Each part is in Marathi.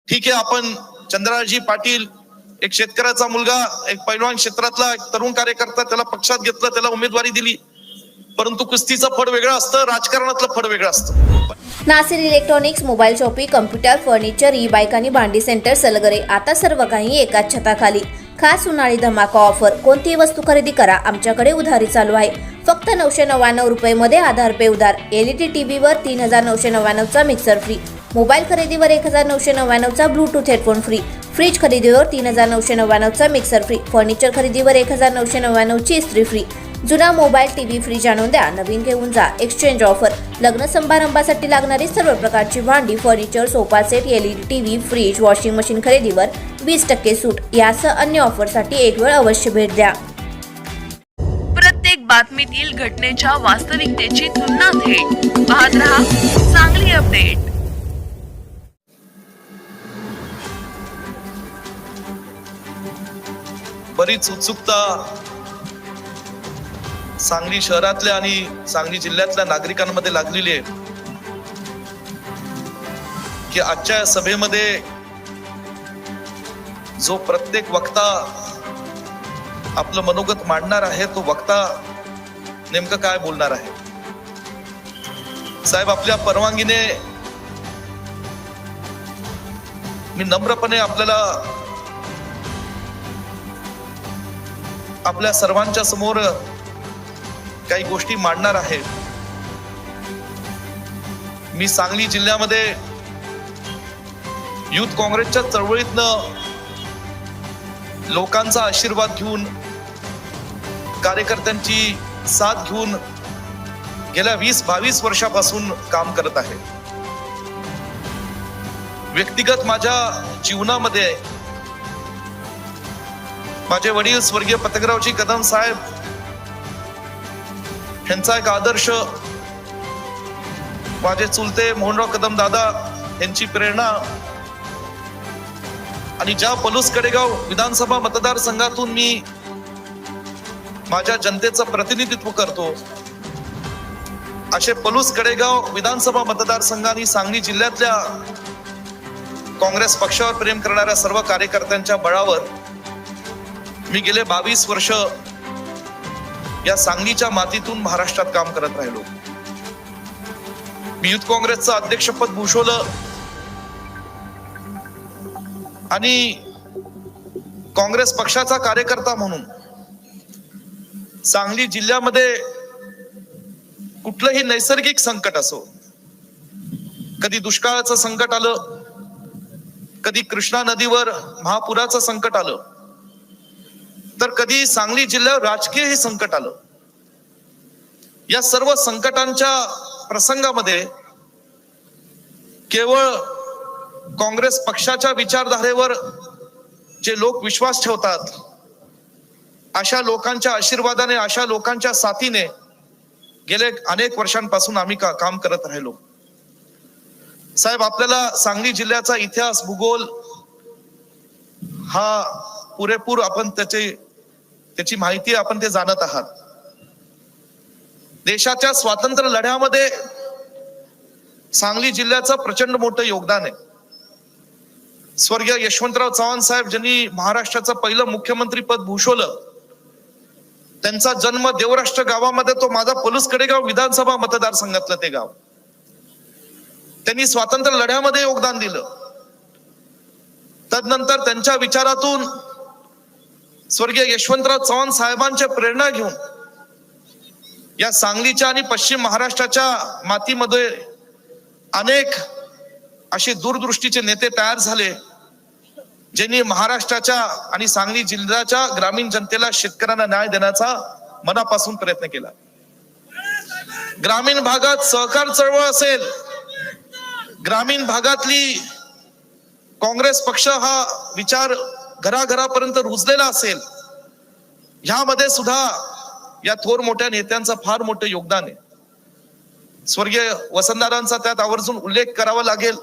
ठीक आहे, आपण चंद्ररावजी पाटील एक शेतकऱ्याचा मुलगा, एक पैलवान क्षेत्रातला एक तरुण कार्यकर्ता, त्याला पक्षात घेतलं, त्याला उमेदवारी दिली, परंतु कुस्तीचं फळ वेगळं असतं, राजकारणातलं फळ वेगळं असतं. Nasir electronics, mobile shopping, computer, furniture, e bike आणि भांडी सेंटर सलगरे. आता सर्व काही एकाच छताखाली. खास उन्हाळी धमाका ऑफर. कोणतीही वस्तू खरेदी करा, आमच्याकडे उधारी चालू आहे. फक्त 999 रुपये आधार पे उधार. एलईडी टीव्हीवर 3999चा मिक्सर फ्री. मोबाईल खरेदीवर 1999चा ब्लूटूथ हेडफोन फ्री. फ्रीज खरेदीवर 3999चा मिक्सर फ्री. फर्निचर खरेदीवर 1999ची इस्त्री फ्री. जुना मोबाईल, टीव्ही, फ्रीज आणून द्या, नवीन घेऊन जा. Exchange offer. लग्न समारंभासाठी लागणारी सर्व प्रकारची भांडी, furniture, sofa set, LED TV, fridge, washing machine खरेदीवर 20% सूट. यासह अन्य ऑफरसाठी एक वेळ अवश्य भेट द्या. प्रत्येक बातमीतील घटनेच्या वास्तविकतेची तुलना थेट पाहत रहा सांगली अपडेट. बरीच उत्सुकता सांगली शहरातल्या आणि सांगली जिल्ह्यातल्या नागरिकांमध्ये लागलेली आहे की आजच्या सभेमध्ये जो प्रत्येक वक्ता आपलं मनोगत मांडणार आहे, तो वक्ता नेमकं काय बोलणार आहे. साहेब, आपल्या परवानगीने मी नम्रपणे आपल्याला आपल्या सर्वांच्या समोर काही गोष्टी मांडणार आहे. मी सांगली जिल्ह्यामध्ये युथ काँग्रेसच्या चळवळीतनं लोकांचा आशीर्वाद घेऊन, कार्यकर्त्यांची साथ घेऊन गेल्या 20-22 वर्षापासून काम करत आहे. व्यक्तिगत माझ्या जीवनामध्ये माझे वडील स्वर्गीय पतंगरावजी कदम साहेब यांचा एक आदर्श, माझे चुलते मोहनराव कदम दादा यांची प्रेरणा आणि ज्या पलूस कडेगाव विधानसभा मतदारसंघातून मी माझ्या जनतेचं प्रतिनिधित्व करतो, असे पलूस कडेगाव विधानसभा मतदारसंघ आणि सांगली जिल्ह्यातल्या काँग्रेस पक्षावर प्रेम करणाऱ्या सर्व कार्यकर्त्यांच्या बळावर मी गेले 22 वर्ष या सांगलीच्या मातीतून महाराष्ट्रात काम करत राहिलो. मी युथ काँग्रेसचं अध्यक्षपद भूषवलं आणि काँग्रेस पक्षाचा कार्यकर्ता म्हणून सांगली जिल्ह्यामध्ये कुठलंही नैसर्गिक संकट असो, कधी दुष्काळाचं संकट आलं, कधी कृष्णा नदीवर महापुराचं संकट आलं, तर कधी सांगली जिल्ह्यावर राजकीय हे संकट आलं. या सर्व संकटांच्या प्रसंगामध्ये केवळ काँग्रेस पक्षाच्या विचारधारेवर जे लोक विश्वास ठेवतात, अशा लोकांच्या आशीर्वादाने, अशा लोकांच्या साथीने गेले अनेक वर्षांपासून आम्ही काम करत राहिलो. साहेब, आपल्याला सांगली जिल्ह्याचा इतिहास, भूगोल हा पुरेपूर आपण त्याची माहिती आपण ते जाणत आहात. देशाच्या स्वातंत्र्य लढ्यामध्ये सांगली जिल्ह्याचं प्रचंड मोठं योगदान आहे. स्वर्गीय यशवंतराव चव्हाण साहेब ज्यांनी महाराष्ट्राचं पहिलं मुख्यमंत्री पद भूषवलं, त्यांचा जन्म देवराष्ट्र गावामध्ये, तो माझा पलूस कडेगाव विधानसभा मतदारसंघातलं ते गाव. त्यांनी स्वातंत्र्य लढ्यामध्ये योगदान दिलं. तदनंतर त्यांच्या विचारातून स्वर्गीय यशवंतराव चव्हाण साहेबांच्या प्रेरणा घेऊन या सांगलीच्या आणि पश्चिम महाराष्ट्राच्या मातीमध्ये अनेक असे दूरदृष्टीचे नेते तयार झाले, ज्यांनी महाराष्ट्राच्या आणि सांगली जिल्ह्याच्या ग्रामीण जनतेला, शेतकऱ्यांना न्याय देण्याचा मनापासून प्रयत्न केला. ग्रामीण भागात सहकार चळवळ असेल, ग्रामीण भागातली काँग्रेस पक्ष हा विचार घराघरापर्यंत रुजलेला असेल, ह्यामध्ये सुद्धा या थोर मोठ्या नेत्यांचं फार मोठं योगदान आहे. स्वर्गीय वसंतदादांचा त्यात आवर्जून उल्लेख करावा लागेल,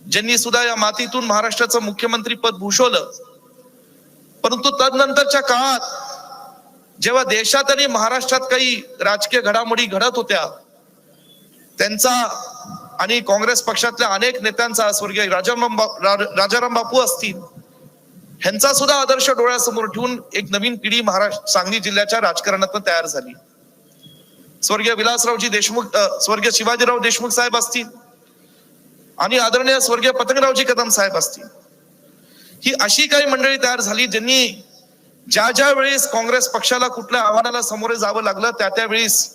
ज्यांनी सुद्धा या मातीतून महाराष्ट्राचं मुख्यमंत्री पद भूषवलं. परंतु तदनंतरच्या काळात जेव्हा देशात आणि महाराष्ट्रात काही राजकीय घडामोडी घडत होत्या, त्यांचा आणि काँग्रेस पक्षातल्या अनेक नेत्यांचा, स्वर्गीय राजाराम बापू असतील, ह्यांचा सुद्धा आदर्श डोळ्यासमोर ठेवून एक नवीन पिढी महाराष्ट्र सांगली जिल्ह्याच्या राजकारणात तयार झाली. स्वर्गीय विलासरावजी देशमुख, स्वर्गीय शिवाजीराव देशमुख साहेब असतील आणि आदरणीय स्वर्गीय पतंगरावजी कदम साहेब असतील, ही अशी काही मंडळी तयार झाली ज्यांनी ज्या वेळेस काँग्रेस पक्षाला कुठल्या आव्हानाला सामोरे जावं लागलं त्या वेळेस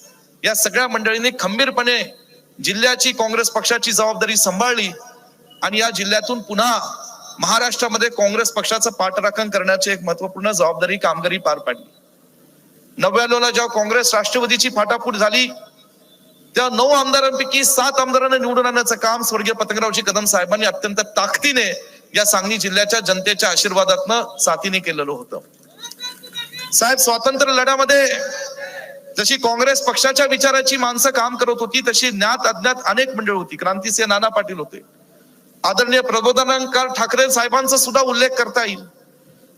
या सगळ्या मंडळींनी खंबीरपणे जिल्ह्याची काँग्रेस पक्षाची जबाबदारी सांभाळली आणि या जिल्ह्यातून पुन्हा महाराष्ट्रामध्ये काँग्रेस पक्षाचं पाठराखण करण्याची एक महत्वपूर्ण जबाबदारी कामगिरी पार पाडली. 99ला जेव्हा काँग्रेस राष्ट्रवादीची फाटाफूट झाली तेव्हा 9 आमदारांपैकी 7 आमदारांना निवडून आणण्याचं काम स्वर्गीय पतंगरावजी कदम साहेबांनी अत्यंत ताकदीने या सांगली जिल्ह्याच्या जनतेच्या आशीर्वादातनं साथीने केलेलं होतं. साहेब, स्वातंत्र्य लढ्यामध्ये जशी काँग्रेस पक्षाच्या विचाराची माणसं काम करत होती तशी ज्ञात अज्ञात अनेक मंडळ होती. क्रांतिसिंह नाना पाटील होते, आदरणीय प्रबोधनकार ठाकरे साहेबांचा सुद्धा उल्लेख करता येईल.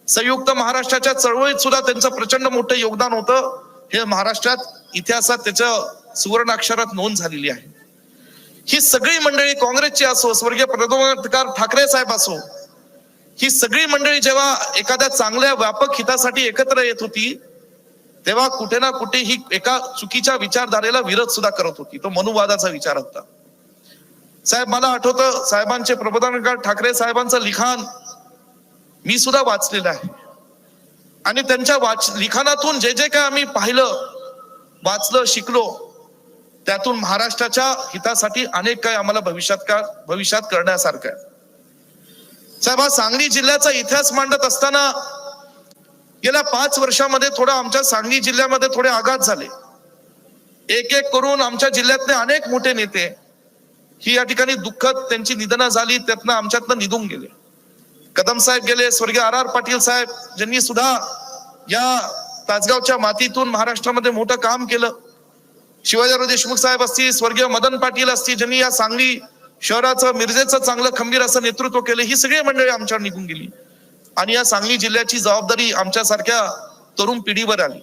संयुक्त महाराष्ट्राच्या चळवळीत सुद्धा त्यांचं प्रचंड मोठं योगदान होतं. हे महाराष्ट्रात इतिहासात त्याचं सुवर्ण अक्षरात नोंद झालेली आहे. ही सगळी मंडळी काँग्रेसची असो, स्वर्गीय प्रबोधनकार ठाकरे साहेब असो, ही सगळी मंडळी जेव्हा एखाद्या चांगल्या व्यापक हितासाठी एकत्र येत होती तेव्हा कुठे ना कुठे ही एका चुकीच्या विचारधारेला विरोध सुद्धा करत होती. तो मनुवादाचा विचार होता. साहेब, मला आठवतं साहेबांचे, प्रबोधनकार ठाकरे साहेबांचं लिखाण मी सुद्धा वाचलेलं आहे आणि त्यांच्या लिखाणातून जे काय आम्ही पाहिलं, वाचलं, शिकलो, त्यातून महाराष्ट्राच्या हितासाठी अनेक काही आम्हाला भविष्यात करण्यासारखं आहे. साहेब, हा सांगली जिल्ह्याचा इतिहास मांडत असताना गेल्या 5 वर्षामध्ये थोडा आमच्या सांगली जिल्ह्यामध्ये थोडे आघात झाले. एक करून आमच्या जिल्ह्यातले अनेक मोठे नेते ही या ठिकाणी दुःखद त्यांची निधनं झाली, त्यातनं आमच्यातनं निघून गेले. कदम साहेब गेले, स्वर्गीय RR पाटील साहेब ज्यांनी सुद्धा या तासगावच्या मातीतून महाराष्ट्रामध्ये मोठं काम केलं. शिवाजीराव देशमुख साहेब असतील, स्वर्गीय मदन पाटील असतील, ज्यांनी या सांगली शहराचं, मिरजेचं चांगलं खंबीर असं नेतृत्व केलं. ही सगळी मंडळी आमच्यावर निघून गेली आणि या सांगली जिल्ह्याची जबाबदारी आमच्यासारख्या तरुण पिढीवर आली.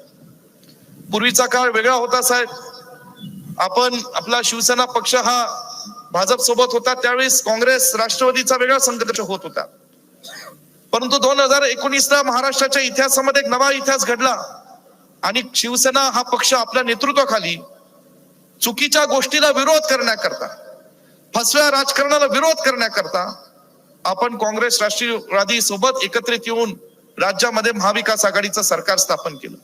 पूर्वीचा काळ वेगळा होता साहेब. आपला शिवसेना पक्ष हा भाजप सोबत होता, त्यावेळेस काँग्रेस राष्ट्रवादीचा वेगळा संघर्ष होत होता. परंतु 2019ला महाराष्ट्राच्या इतिहासामध्ये एक नवा इतिहास घडला आणि शिवसेना हा पक्ष आपल्या नेतृत्वाखाली चुकीच्या गोष्टीला विरोध करण्याकरता, फसव्या राजकारणाला विरोध करण्याकरता आपण काँग्रेस राष्ट्रवादी सोबत एकत्रित येऊन राज्यामध्ये महाविकास आघाडीचं सरकार स्थापन केलं.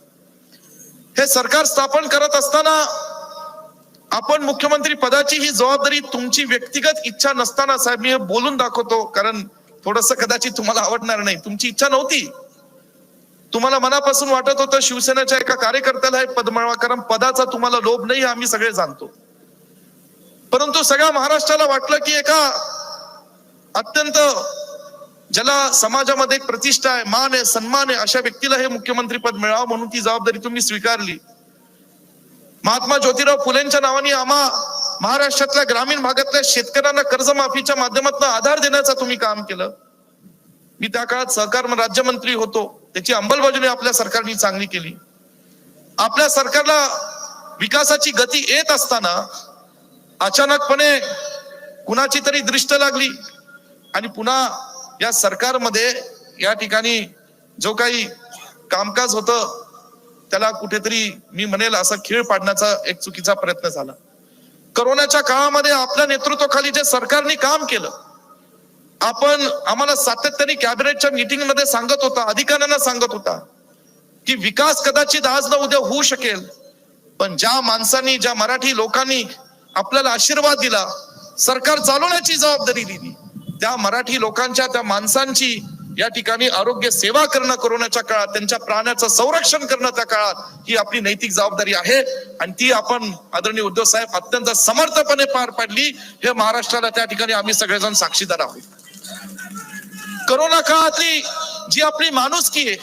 हे सरकार स्थापन करत असताना आपण मुख्यमंत्री पदाची ही जबाबदारी तुमची व्यक्तिगत इच्छा नसताना, साहेब मी हे बोलून दाखवतो कारण थोडंसं कदाचित तुम्हाला आवडणार नाही, तुमची इच्छा नव्हती, तुम्हाला मनापासून वाटत होतं शिवसेनेच्या एका कार्यकर्त्याला हे पद मिळावं, कारण पदाचा तुम्हाला लोभ नाही, आम्ही सगळे जाणतो. परंतु सगळ्या महाराष्ट्राला वाटलं की एका अत्यंत ज्याला समाजामध्ये एक प्रतिष्ठा आहे, मान आहे, सन्मान आहे, अशा व्यक्तीला हे मुख्यमंत्री पद मिळावं म्हणून ती जबाबदारी तुम्ही स्वीकारली. महात्मा ज्योतिराव फुलेंच्या नावाने महाराष्ट्रातल्या ग्रामीण भागातल्या शेतकऱ्यांना कर्जमाफीच्या माध्यमातून आधार देण्याचं तुम्ही काम केलं. मी त्या काळात सहकार राज्यमंत्री होतो, त्याची अंमलबजावणी आपल्या सरकारने चांगली केली. आपल्या सरकारला विकासाची गती येत असताना अचानकपणे कुणाची तरी दृष्ट लागली आणि पुन्हा या सरकारमध्ये या ठिकाणी जो काही कामकाज होतं त्याला कुठेतरी मी म्हणेल असा खीळ पाडण्याचा एक चुकीचा प्रयत्न झाला. कोरोनाच्या काळामध्ये आपल्या नेतृत्वाखाली जे सरकारने काम केलं, आम्हाला सातत्याने कॅबिनेटच्या मीटिंग मध्ये सांगत होता, अधिकाऱ्यांना सांगत होता की विकास कदाचित आज ना उद्या होऊ शकेल, पण ज्या माणसांनी, ज्या मराठी लोकांनी आपल्याला आशीर्वाद दिला, सरकार चालवण्याची जबाबदारी दिली, त्या मराठी लोकांच्या, त्या माणसांची या ठिकाणी आरोग्य सेवा करणं कोरोनाच्या काळात, त्यांच्या प्राण्याचं संरक्षण करणं त्या काळात, ही आपली नैतिक जबाबदारी आहे आणि ती आपण आदरणीय उद्धव साहेब अत्यंत समर्थपणे पार पाडली. हे महाराष्ट्राला त्या ठिकाणी आम्ही सगळेजण साक्षीदार आहोत. कोरोना काळातली जी आपली माणुसकी आहे,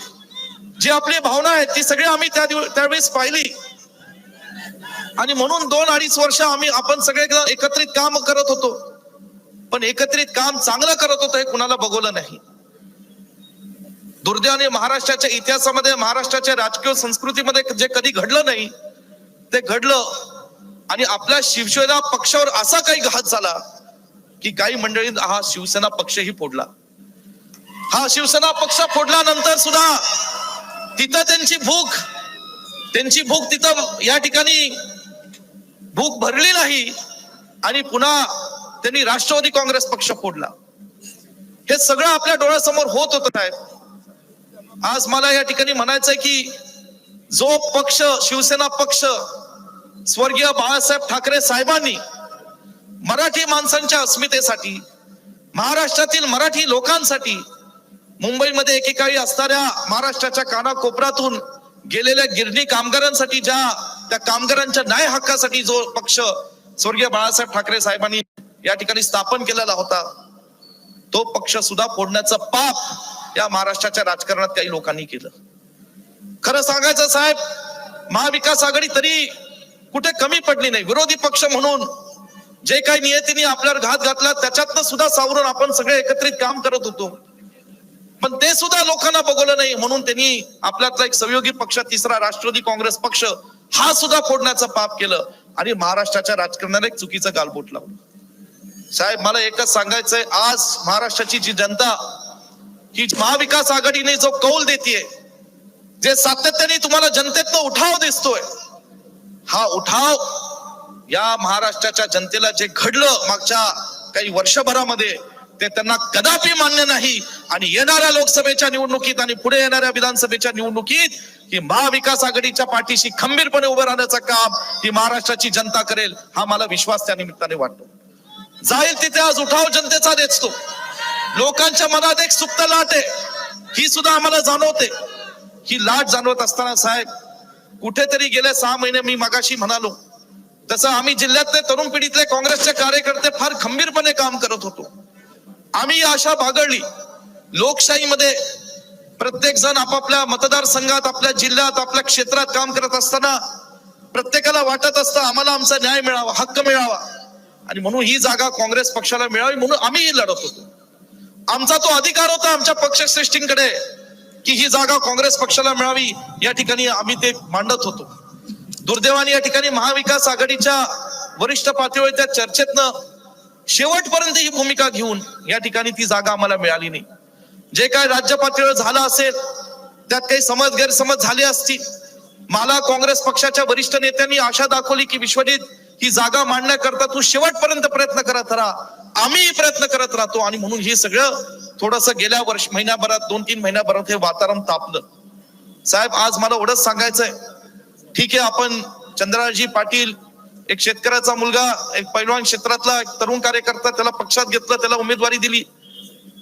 जी आपली भावना आहे, ती सगळी आम्ही त्यावेळेस पाहिली आणि म्हणून 2-2.5 वर्ष आपण सगळे एकत्रित काम करत होतो, पण एकत्रित काम चांगलं करत होतो हे कुणाला बघवलं नाही. दुर्दैवाने महाराष्ट्राच्या इतिहासामध्ये, महाराष्ट्राच्या राजकीय संस्कृतीमध्ये जे कधी घडलं नाही ते घडलं आणि आपल्या शिवसेना पक्षावर असा काही घात झाला की काही मंडळी हा शिवसेना पक्षही फोडला. हा शिवसेना पक्ष फोडल्यानंतर सुद्धा तिथं त्यांची भूक तिथं या ठिकाणी भूक भरली नाही आणि पुन्हा त्यांनी राष्ट्रवादी काँग्रेस पक्ष फोडला. हे सगळं आपल्या डोळ्यासमोर होत होतं साहेब. आज मला या ठिकाणी म्हणायचंय की जो पक्ष शिवसेना पक्ष स्वर्गीय बाळासाहेब ठाकरे साहेबांनी मराठी माणसांच्या अस्मितेसाठी, महाराष्ट्रातील मराठी लोकांसाठी, मुंबईमध्ये एकेकाळी असणाऱ्या महाराष्ट्राच्या कानाकोपऱ्यातून गेलेल्या गिरणी कामगारांसाठी, त्या कामगारांच्या न्याय हक्कासाठी जो पक्ष स्वर्गीय बाळासाहेब ठाकरे साहेबांनी या ठिकाणी स्थापन केलेला होता, तो पक्ष सुद्धा फोडण्याचं पाप या महाराष्ट्राच्या राजकारणात काही लोकांनी केलं. खरं सांगायचं साहेब, महाविकास आघाडी तरी कुठे कमी पडली नाही. विरोधी पक्ष म्हणून जे काही नियतीने आपल्यावर घात घातला त्याच्यातनं सुद्धा सावरून आपण सगळे एकत्रित काम करत होतो, पण ते सुद्धा लोकांना बघवलं नाही. म्हणून त्यांनी आपल्यातला एक सहयोगी पक्ष तिसरा राष्ट्रवादी काँग्रेस पक्ष हा सुद्धा फोडण्याचं पाप केलं आणि महाराष्ट्राच्या राजकारणाला एक चुकीचं गालबोट लावलं. साहेब, मला एकच सांगायचंय, आज महाराष्ट्राची जी जनता ही महाविकास आघाडीने जो कौल देतीये, जे सातत्याने तुम्हाला जनतेतनं उठाव दिसतोय, हा उठाव या महाराष्ट्राच्या जनतेला जे घडलं मागच्या काही वर्षभरामध्ये ते त्यांना कदापि मान्य नाही. आणि येणाऱ्या लोकसभेच्या निवडणुकीत आणि पुढे येणाऱ्या विधानसभेच्या निवडणुकीत ही महाविकास आघाडीच्या पाठीशी खंबीरपणे उभं राहण्याचं काम ही महाराष्ट्राची जनता करेल, हा मला विश्वास त्या निमित्ताने वाटतो. जाईल तिथे आज उठाव जनतेचा दिसतो. लोकांच्या मनात एक सुप्त लाट आहे, ही सुद्धा आम्हाला जाणवते. ही लाट जाणवत असताना साहेब, कुठेतरी गेले 6 महिने मी मगाशी म्हणालो तसं आम्ही जिल्ह्यातले तरुण पिढीतले काँग्रेसचे कार्यकर्ते फार खंबीरपणे काम करत होतो. आम्ही आशा बागळली. लोकशाहीमध्ये प्रत्येक जण आपापल्या मतदारसंघात, आपल्या जिल्ह्यात, आपल्या क्षेत्रात काम करत असताना प्रत्येकाला वाटत असतं आम्हाला आमचा न्याय मिळावा, हक्क मिळावा, आणि म्हणून ही जागा काँग्रेस पक्षाला मिळावी म्हणून आम्ही लढत होतो. आमचा तो अधिकार होता आमच्या पक्षश्रेष्ठींकडे की ही जागा काँग्रेस पक्षाला मिळावी, या ठिकाणी आम्ही ते मांडत होतो. दुर्दैवाने या ठिकाणी महाविकास आघाडीच्या वरिष्ठ पातळीवर त्या चर्चेतनं शेवटपर्यंत ही भूमिका घेऊन या ठिकाणी ती जागा आम्हाला मिळाली नाही. जे काय राज्य पातळीवर झालं असेल त्यात काही गैरसमज झाले असतील. मला काँग्रेस पक्षाच्या वरिष्ठ नेत्यांनी आशा दाखवली की विश्वजित, ही जागा मांडण्याकरता तू शेवटपर्यंत प्रयत्न करत राहा, आम्हीही प्रयत्न करत राहतो. आणि म्हणून हे सगळं थोडस गेल्या महिन्याभरात 2-3 महिन्याभरात हे वातावरण तापलं. साहेब, आज मला एवढंच सांगायचंय, ठीक आहे, आपण चंद्ररावजी पाटील एक शेतकऱ्याचा मुलगा, एक पैलवान क्षेत्रातला एक तरुण कार्यकर्ता, त्याला पक्षात घेतलं, त्याला उमेदवारी दिली,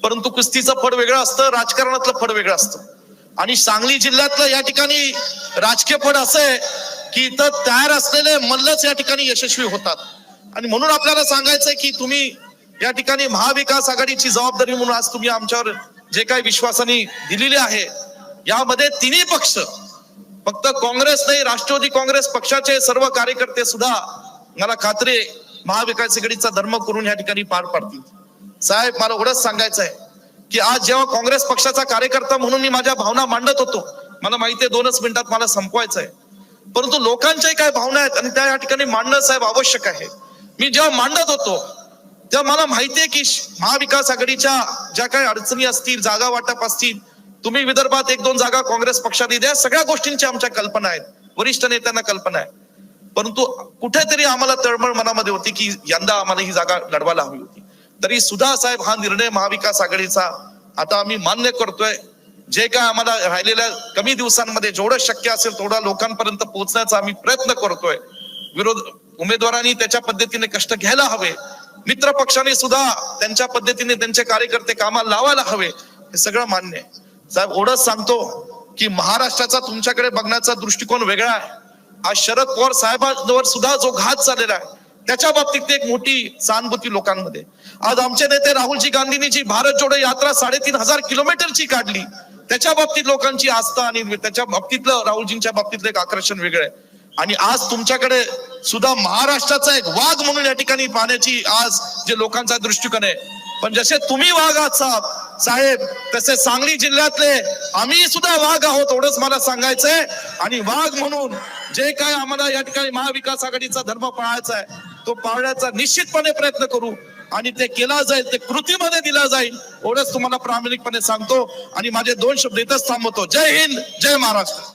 परंतु कुस्तीचं फड वेगळं असतं, राजकारणातलं फड वेगळं असतं. आणि सांगली जिल्ह्यातलं या ठिकाणी राजकीय फड असं आहे की इथं तयार असलेले मल्लच या ठिकाणी यशस्वी होतात. आणि म्हणून आपल्याला सांगायचंय की तुम्ही या ठिकाणी महाविकास आघाडीची जबाबदारी म्हणून आज तुम्ही आमच्यावर जे काही विश्वासाने दिलेले आहे, यामध्ये तिन्ही पक्ष, फक्त काँग्रेस नाही, राष्ट्रवादी काँग्रेस पक्षाचे सर्व कार्यकर्ते सुद्धा मला खात्री महाविकास आघाडीचा धर्म करून या ठिकाणी पार पाडतील. साहेब, मला एवढंच सांगायचं आहे की आज जेव्हा काँग्रेस पक्षाचा कार्यकर्ता म्हणून मी माझ्या भावना मांडत होतो, मला माहिती आहे 2च मिनिटात मला संपवायचं आहे, परंतु लोकांच्याही काय भावना आहेत आणि त्या या ठिकाणी मांडणं साहेब आवश्यक आहे. मी जेव्हा मांडत होतो तेव्हा मला माहिती आहे की महाविकास आघाडीच्या ज्या काही अडचणी असतील, जागा वाटप असतील, तुम्ही विदर्भात 1-2 जागा काँग्रेस पक्षाने द्या, सगळ्या गोष्टींची आमच्या कल्पना आहेत, वरिष्ठ नेत्यांना कल्पना आहे. परंतु कुठेतरी आम्हाला तळमळ मनामध्ये होती की यंदा आम्हाला ही जागा लढवायला हवी होती. तरी सुद्धा साहेब, हा निर्णय महाविकास आघाडीचा आता आम्ही मान्य करतोय. जे काय आम्हाला राहिलेल्या कमी दिवसांमध्ये जेवढं शक्य असेल तेवढा लोकांपर्यंत पोहोचण्याचा आम्ही प्रयत्न करतोय. उमेदवारांनी त्याच्या पद्धतीने कष्ट घ्यायला हवे, मित्र पक्षाने सुद्धा त्यांच्या पद्धतीने त्यांचे कार्यकर्ते कामाला लावायला हवे, हे सगळं मान्य आहे. साहेब, एवढंच सांगतो की महाराष्ट्राचा तुमच्याकडे बघण्याचा दृष्टिकोन वेगळा आहे. आज शरद पवार साहेबांवर सुद्धा जो घात झालेला आहे त्याच्या बाबतीत एक मोठी सहानुभूती लोकांमध्ये. आज आमचे नेते राहुलजी गांधींनी जी भारत जोडो यात्रा 3,500 किलोमीटरची काढली, त्याच्या बाबतीत लोकांची आस्था आणि त्याच्या बाबतीतलं राहुलजींच्या बाबतीतलं एक आकर्षण वेगळं आहे. आणि आज तुमच्याकडे सुद्धा महाराष्ट्राचा एक वाघ म्हणून या ठिकाणी पाहण्याची आज जे लोकांचा दृष्टिकोन आहे. पण जसे तुम्ही वाघ आहात साहेब, तसे सांगली जिल्ह्यातले आम्ही सुद्धा वाघ आहोत, एवढंच मला सांगायचंय. आणि वाघ म्हणून जे काय आम्हाला या ठिकाणी महाविकास आघाडीचा धर्म पाळायचा आहे तो पाळण्याचा निश्चितपणे प्रयत्न करू. आणि ते केला जाईल, ते कृतीमध्ये दिला जाईल एवढंच तुम्हाला प्रामाणिकपणे सांगतो आणि माझे 2 शब्द इथंच थांबवतो. जय हिंद, जय महाराष्ट्र.